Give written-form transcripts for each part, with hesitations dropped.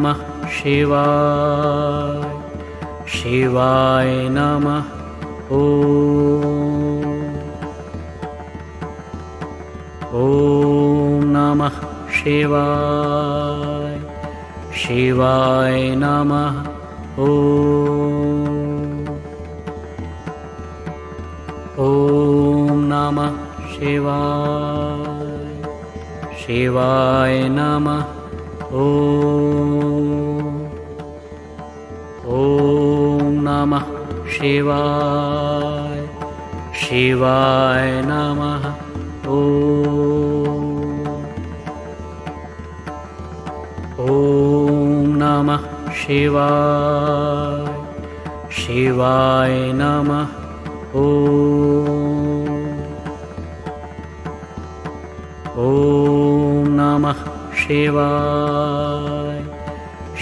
नमः शिवाय शिवाय नमः ॐ नमः शिवाय शिवाय नमः ॐ नमः शिवाय शिवाय नमः ॐ नमः शिवाय शिवाय नमः ॐ नमः शिवाय शिवाय नमः ॐ नमः शिवाय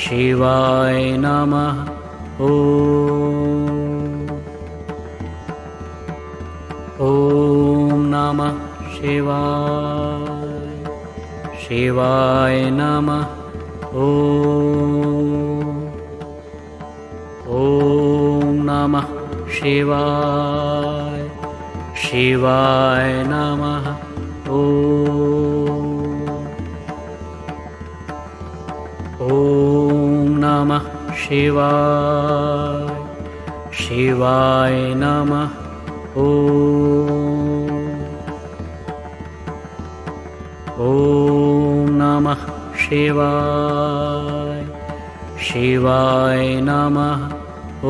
शिवाय नमः ॐ नमः शिवाय शिवाय नमः ॐ नमः शिवाय शिवाय नमः ॐ नमः शिवाय शिवाय नमः ॐ नमः शिवाय शिवाय नमः ॐ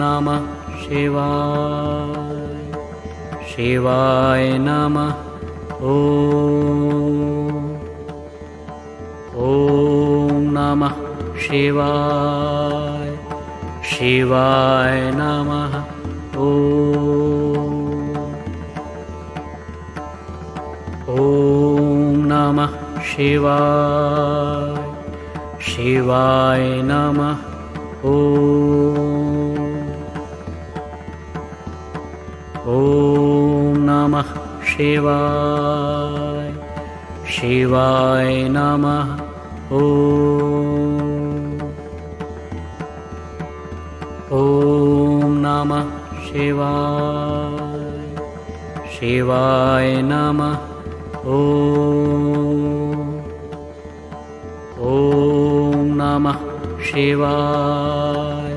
नमः शिवाय शिवाय नमः ॐ नमः शिवाय शिवाय नमः ॐ नमः शिवाय शिवाय नमः ॐ नमः शिवाय शिवाय नमः ॐ नमः शिवाय शिवाय नमः ॐ नमः शिवाय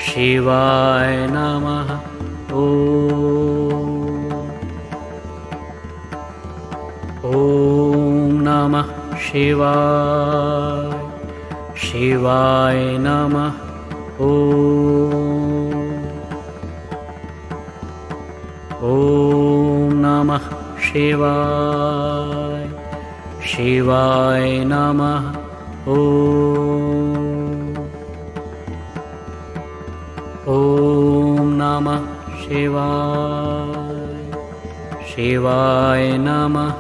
शिवाय नमः ॐ नमः शिवाय शिवाय नमः ॐ नमः शिवाय शिवाय नमः ॐ नमः शिवाय शिवाय नमः